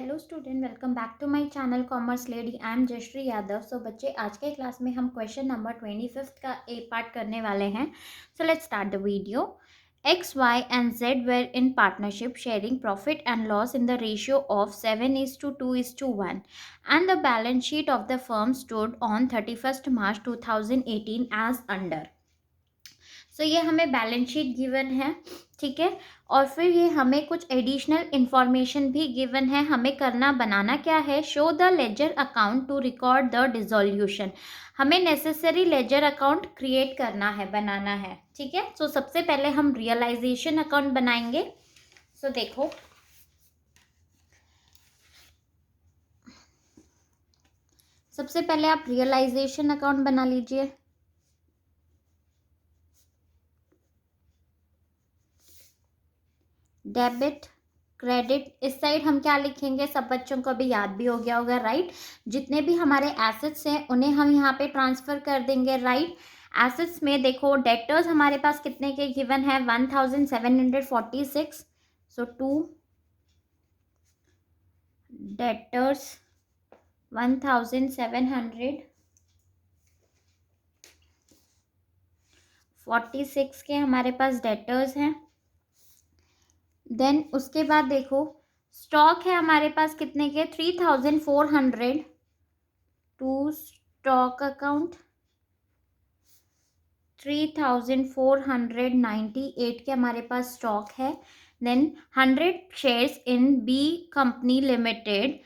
Hello student, welcome back to my channel commerce lady. I am Jayshree Yadav. So बच्चे, आज के class में हम क्वेश्चन नंबर 25 का ए पार्ट करने वाले हैं। So let's start the video. X, Y and Z were in partnership sharing profit and loss in the ratio of 7:2:1 and the balance sheet of the firm stood on 31st March 2018 as under। सो ये हमें balance sheet given है, ठीक है। और फिर ये हमें कुछ एडिशनल इंफॉर्मेशन भी गिवन है। हमें बनाना क्या है, show the ledger account to record the dissolution. हमें नेसेसरी लेजर अकाउंट क्रिएट करना है, बनाना है, ठीक है। सो सबसे पहले हम रियलाइजेशन अकाउंट बनाएंगे। सो देखो, सबसे पहले आप रियलाइजेशन अकाउंट बना लीजिए। डेबिट, क्रेडिट, इस साइड हम क्या लिखेंगे, सब बच्चों को अभी याद भी हो गया होगा, राइट। जितने भी हमारे एसेट्स हैं उन्हें हम यहाँ पे ट्रांसफर कर देंगे, राइट। एसेट्स में देखो, डेटर्स हमारे पास कितने के गिवन है, 1746। सो 2 डेटर्स 1746 के हमारे पास डेटर्स हैं। देन उसके बाद देखो, स्टॉक है हमारे पास कितने के, 3400 टू स्टॉक अकाउंट 3498 के हमारे पास स्टॉक है। Then 100 shares in B company limited,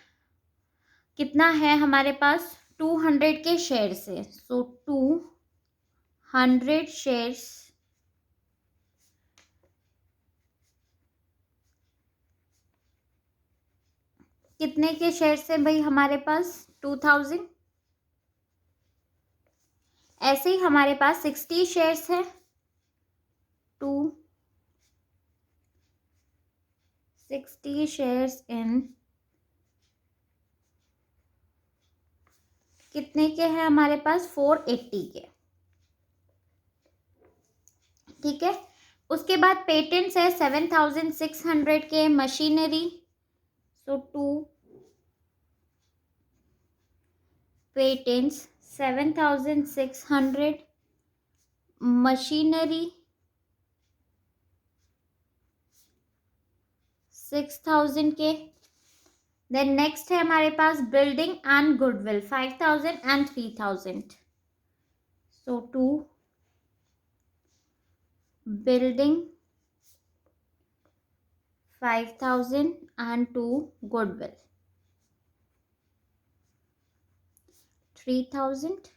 कितना है हमारे पास, 200 के शेयर्स है। सो 200 शेयर्स कितने के शेयर्स है भाई हमारे पास, 2000। ऐसे ही हमारे पास 60 शेयर्स है, 60 शेयर्स इन कितने के हैं हमारे पास, 480 के, ठीक है। उसके बाद पेटेंट्स है 7600 के, मशीनरी, सो 2 पेटेंट्स 7600, मशीनरी 6000 के। देन नेक्स्ट है हमारे पास building and goodwill 5000 and 3000। So 2 building 5000 and 2 goodwill 3000।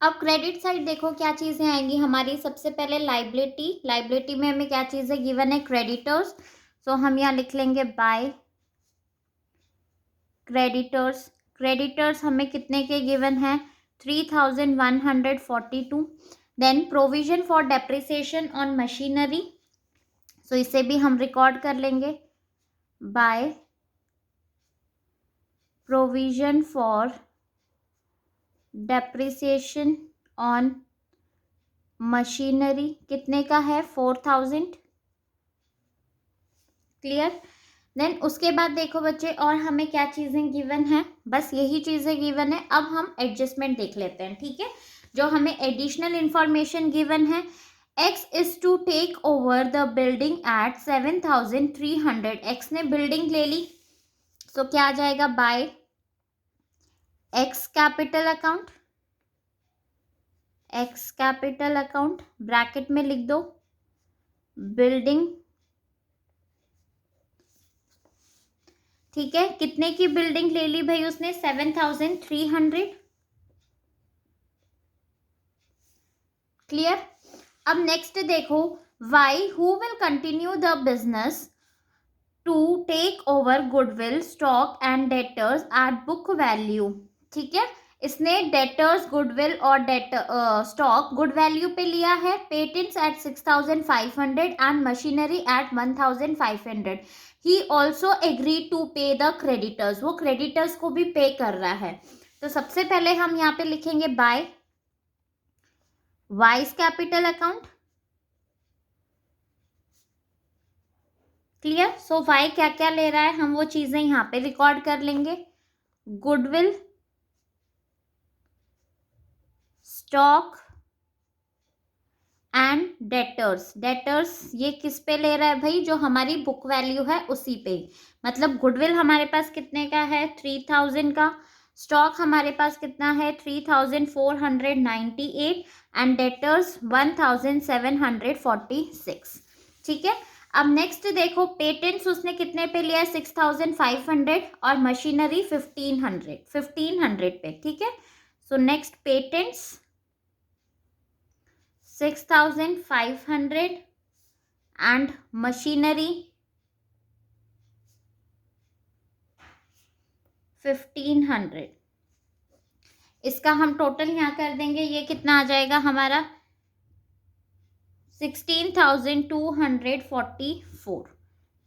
अब क्रेडिट साइड देखो क्या चीजें आएंगी हमारी। सबसे पहले लाइबिलिटी में हमें क्या चीजें गिवन है, क्रेडिटर्स। सो हम यहाँ लिख लेंगे बाय क्रेडिटर्स हमें कितने के गिवन है, 3142। Then provision for depreciation on machinery, so इसे भी हम रिकॉर्ड कर लेंगे, by provision for depreciation on machinery कितने का है, 4000, क्लियर। देन उसके बाद देखो बच्चे, और हमें क्या चीजें गिवन है, बस यही चीजें गिवन है। अब हम एडजस्टमेंट देख लेते हैं, ठीक है। जो हमें एडिशनल इंफॉर्मेशन गिवन है, X is to take over the building at 7300। X ने बिल्डिंग ले ली, सो क्या आ जाएगा, by X capital account bracket में लिख दो, बिल्डिंग, ठीक है। कितने की बिल्डिंग ले ली भाई उसने, 7300, क्लियर। अब नेक्स्ट देखो, Y who will continue the business to take over goodwill stock and debtors at book value, ठीक है। इसने डेटर्स, गुडविल और स्टॉक गुड वैल्यू पे लिया है। Patents at 6500 and machinery at 1500। He also agree to pay the creditors, वो creditors को भी पे कर रहा है। तो सबसे पहले हम यहाँ पे लिखेंगे by wise capital account, clear. So Y क्या क्या ले रहा है, हम वो चीजें यहाँ पे रिकॉर्ड कर लेंगे। Goodwill, stock and debtors. Debtors ये किस पे ले रहा है भाई, जो हमारी बुक वैल्यू है उसी पे। मतलब गुडविल हमारे पास कितने का है, 3000 का। स्टॉक हमारे पास कितना है, 3498 एंड डेटर्स 1746। ठीक है। अब नेक्स्ट देखो, पेटेंट्स उसने कितने पे लिया है, 6500 और मशीनरी 1500 पे। ठीक है। So next patents 6500 and machinery 1500। इसका हम टोटल यहाँ कर देंगे, ये कितना आ जाएगा हमारा 16,244।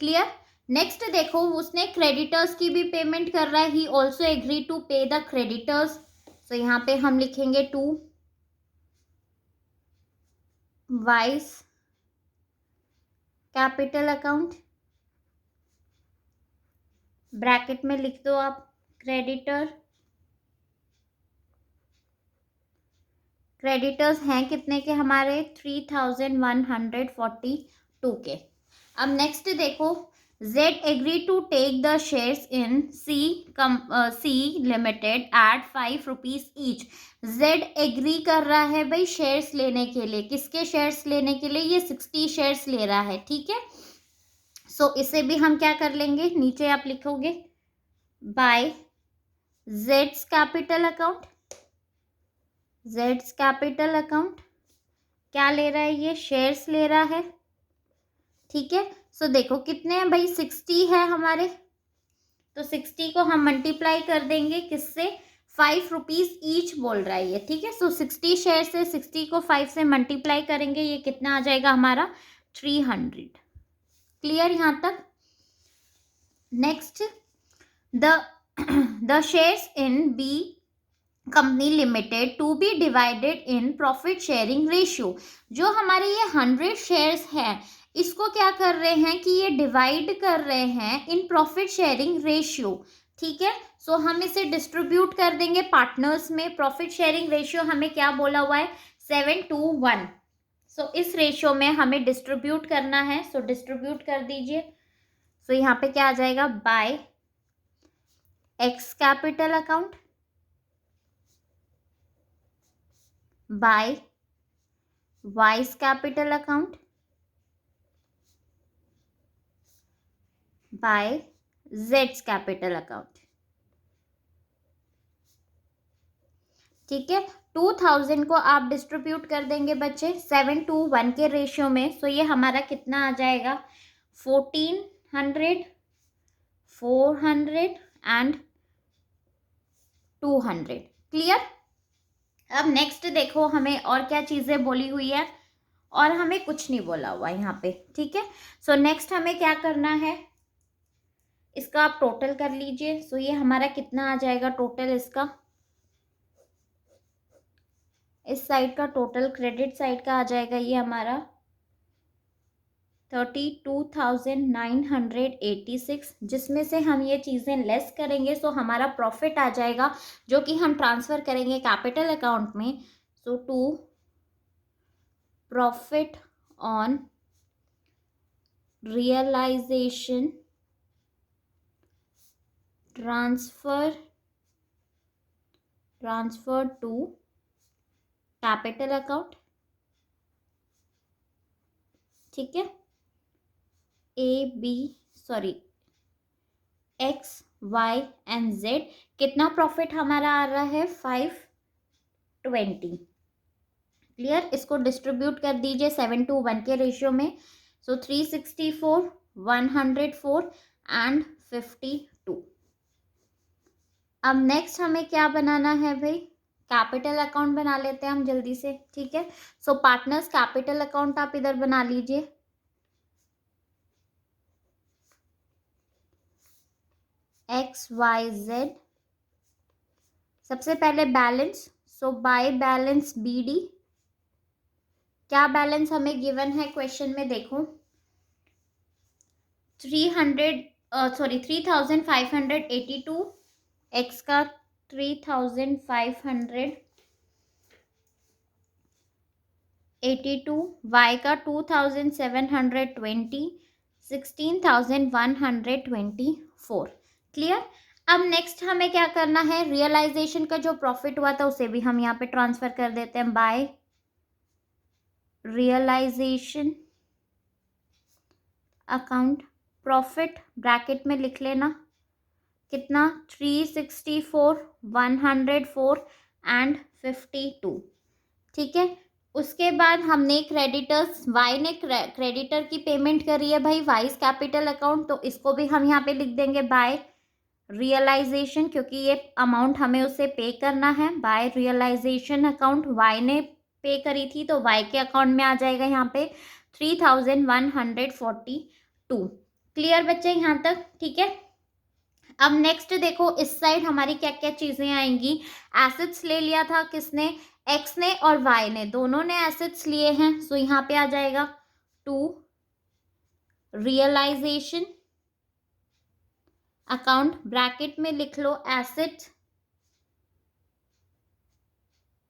क्लियर। नेक्स्ट देखो, उसने क्रेडिटर्स की भी पेमेंट कर रहा है, he also agree to pay the creditors. So यहाँ पे हम लिखेंगे to Y's capital account, bracket में लिख दो आप क्रेडिटर। क्रेडिटर्स हैं कितने के हमारे, 3142 के। अब नेक्स्ट देखो, Z agree to take the shares in C limited at 5 rupees each. Z agree कर रहा है भाई शेयर्स लेने के लिए, किसके शेयर्स लेने के लिए, ये 60 शेयर्स ले रहा है। ठीक है। सो इसे भी हम क्या कर लेंगे, नीचे आप लिखोगे by Z's capital account. Z's capital account क्या ले रहा है, ये शेयर्स ले रहा है। ठीक है। सो देखो कितने हैं भाई, 60 है हमारे, तो 60 को हम मल्टीप्लाई कर देंगे किससे, 5 रुपीज ईच बोल रहा है ये। ठीक है। सो 60 शेयर से 60 को 5 से मल्टीप्लाई करेंगे, ये कितना आ जाएगा हमारा 300। क्लियर यहाँ तक। Next, the shares in B company limited to be divided in profit sharing ratio. जो हमारे ये 100 शेयर्स हैं, इसको क्या कर रहे हैं कि ये डिवाइड कर रहे हैं इन प्रॉफिट शेयरिंग रेशियो। ठीक है। सो हम इसे डिस्ट्रीब्यूट कर देंगे पार्टनर्स में। प्रॉफिट शेयरिंग रेशियो हमें क्या बोला हुआ है, 7:1। सो इस रेशियो में हमें डिस्ट्रीब्यूट करना है। सो डिस्ट्रीब्यूट कर दीजिए। सो यहाँ पे क्या आ जाएगा, by X capital account, by wise capital account, by जेड्स कैपिटल अकाउंट। ठीक है। 2000 को आप डिस्ट्रीब्यूट कर देंगे बच्चे 7:1 के रेशियो में। सो ये हमारा कितना आ जाएगा, 1400, 400 एंड 200। क्लियर। अब नेक्स्ट देखो, हमें और क्या चीजें बोली हुई है, और हमें कुछ नहीं बोला हुआ यहाँ पे। ठीक है। सो नेक्स्ट हमें क्या करना है, इसका आप टोटल कर लीजिए। सो ये हमारा कितना आ जाएगा टोटल, इसका इस साइड का टोटल क्रेडिट साइड का आ जाएगा ये हमारा 32,986, जिसमें से हम ये चीज़ें लेस करेंगे। सो हमारा प्रॉफिट आ जाएगा, जो कि हम ट्रांसफ़र करेंगे कैपिटल अकाउंट में। So to profit on realization transfer to capital account. ठीक है। एक्स वाई एंड जेड कितना प्रॉफिट हमारा आ रहा है, 520। क्लियर। इसको डिस्ट्रीब्यूट कर दीजिए 7:1 के रेशियो में। सो 364, 104 एंड 52। अब नेक्स्ट हमें क्या बनाना है भाई, कैपिटल अकाउंट बना लेते हैं हम जल्दी से। ठीक है। सो पार्टनर्स कैपिटल अकाउंट आप इधर बना लीजिए। एक्स वाई जेड, सबसे पहले balance. So by balance BD, क्या बैलेंस हमें गिवन है क्वेश्चन में, देखो 3582, एक्स का 3582, वाई का 2720, 16124। क्लियर। अब नेक्स्ट हमें क्या करना है, रियलाइजेशन का जो प्रॉफिट हुआ था उसे भी हम यहाँ पे ट्रांसफर कर देते हैं by realisation account. Profit bracket में लिख लेना कितना, 364, 104 एंड 52। ठीक है। उसके बाद हमने क्रेडिटर्स, वाई ने क्रेडिटर की पेमेंट करी है भाई वाइज कैपिटल अकाउंट, तो इसको भी हम यहाँ पे लिख देंगे बाय रियलाइजेशन, क्योंकि ये अमाउंट हमें उसे पे करना है। बाय रियलाइजेशन अकाउंट, वाई ने पे करी थी तो वाई के अकाउंट में आ जाएगा यहाँ पे 3142। क्लियर बच्चे यहाँ तक, ठीक है। अब नेक्स्ट देखो इस साइड हमारी क्या क्या चीजें आएंगी। एसेट्स ले लिया था किसने, एक्स ने और वाई ने, दोनों ने एसेट्स लिए हैं, सो यहाँ पे आ जाएगा टू रियलाइजेशन अकाउंट, ब्रैकेट में लिख लो एसेट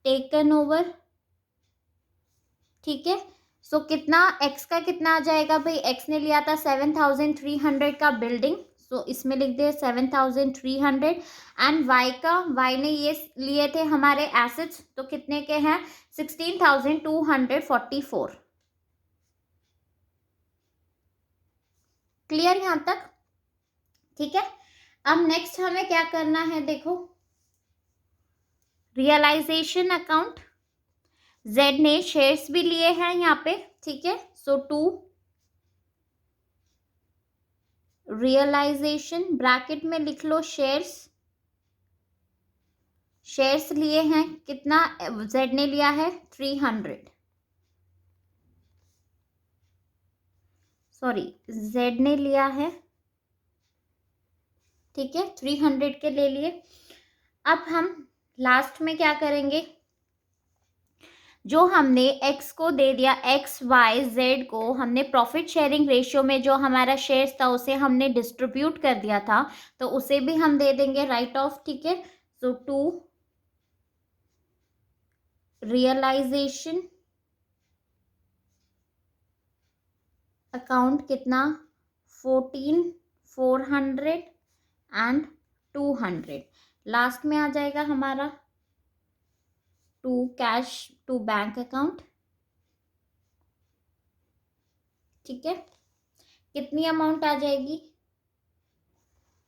टेकन ओवर। ठीक है। सो कितना, एक्स का कितना आ जाएगा भाई, एक्स ने लिया था 7300 का बिल्डिंग, सो इसमें लिख दे 7300। एंड वाई का, वाई ने ये लिए थे हमारे एसेट्स, तो कितने के हैं, 16244। क्लियर यहां तक, ठीक है। अब नेक्स्ट हमें क्या करना है, देखो रियलाइजेशन अकाउंट, जेड ने शेयर्स भी लिए हैं यहाँ पे, ठीक है। सो टू रियलाइजेशन, ब्रैकेट में लिख लो शेयर्स, शेयर्स लिए हैं कितना, जेड ने लिया है 300, सॉरी जेड ने लिया है, ठीक है 300 के ले लिए। अब हम लास्ट में क्या करेंगे, जो हमने एक्स को दे दिया, एक्स वाई जेड को हमने प्रॉफिट शेयरिंग रेशियो में जो हमारा शेयर्स था उसे हमने डिस्ट्रीब्यूट कर दिया था, तो उसे भी हम दे देंगे राइट ऑफ, ठीक है। सो टू रियलाइजेशन अकाउंट कितना, 14400 एंड 200, लास्ट में आ जाएगा हमारा to cash to bank account. ठीक है, कितनी अमाउंट आ जाएगी,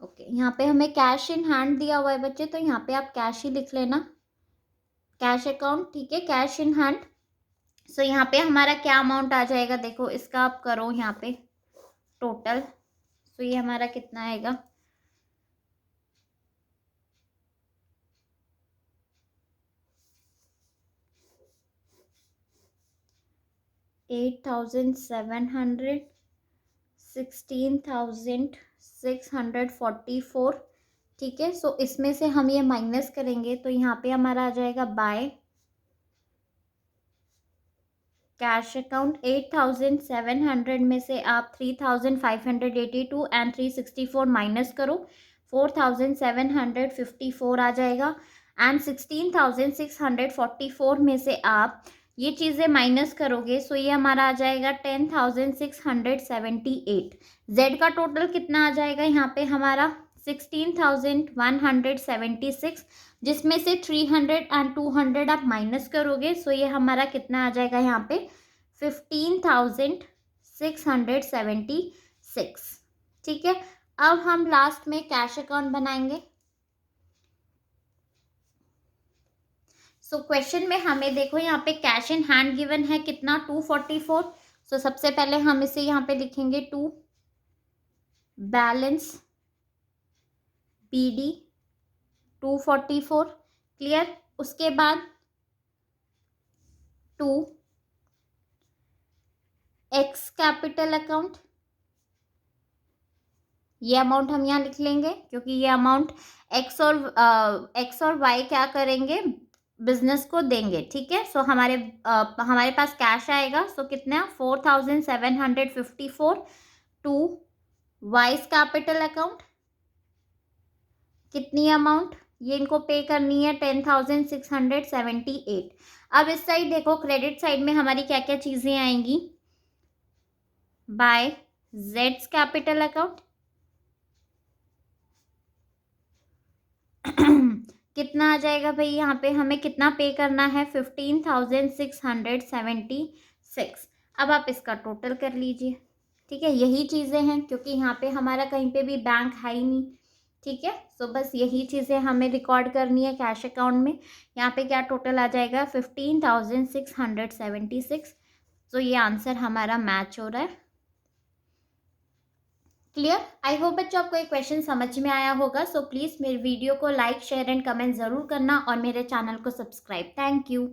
ओके यहाँ पे हमें कैश इन हैंड दिया हुआ है बच्चे, तो यहाँ पे आप कैश ही लिख लेना, कैश अकाउंट, ठीक है कैश इन हैंड। सो यहाँ पे हमारा क्या अमाउंट आ जाएगा, देखो इसका आप करो यहाँ पे टोटल, सो ये हमारा कितना आएगा, $8,700, 16,644। ठीक है। सो इसमें से हम ये माइनस करेंगे तो यहाँ पे हमारा आ जाएगा बाय कैश अकाउंट, 8,700 में से आप 3,582 एंड 364 माइनस करो, 4,754 आ जाएगा। एंड 16,644 में से आप ये चीज़ें माइनस करोगे, सो ये हमारा आ जाएगा 10,678। जेड का टोटल कितना आ जाएगा यहाँ पे हमारा 16,176, जिसमें से 300 एंड 200 आप माइनस करोगे, सो ये हमारा कितना आ जाएगा यहाँ पे 15,676। ठीक है। अब हम लास्ट में कैश अकाउंट बनाएंगे। सो क्वेश्चन में हमें देखो यहाँ पे कैश इन हैंड गिवन है कितना 244। सो सबसे पहले हम इसे यहाँ पे लिखेंगे टू बैलेंस BD 244। क्लियर। उसके बाद टू एक्स कैपिटल अकाउंट, ये अमाउंट हम यहाँ लिख लेंगे क्योंकि ये अमाउंट एक्स और वाई क्या करेंगे, बिजनेस को देंगे। ठीक है। सो हमारे पास कैश आएगा, सो कितना 4,754 टू वाइस कैपिटल अकाउंट कितनी अमाउंट, ये इनको पे करनी है 10,678। अब इस साइड देखो, क्रेडिट साइड में हमारी क्या क्या चीजें आएंगी, बाय जेड्स कैपिटल अकाउंट कितना आ जाएगा भाई, यहाँ पे हमें कितना पे करना है 15,676। अब आप इसका टोटल कर लीजिए। ठीक है, यही चीज़ें हैं क्योंकि यहाँ पे हमारा कहीं पे भी बैंक है ही नहीं। ठीक है, सो बस यही चीज़ें हमें रिकॉर्ड करनी है कैश अकाउंट में। यहाँ पे क्या टोटल आ जाएगा 15,676। तो ये आंसर हमारा मैच हो रहा है। क्लियर? आई होप बच्चों आपको एक क्वेश्चन समझ में आया होगा। सो प्लीज़ मेरे वीडियो को लाइक शेयर एंड कमेंट ज़रूर करना और मेरे चैनल को सब्सक्राइब। Thank you.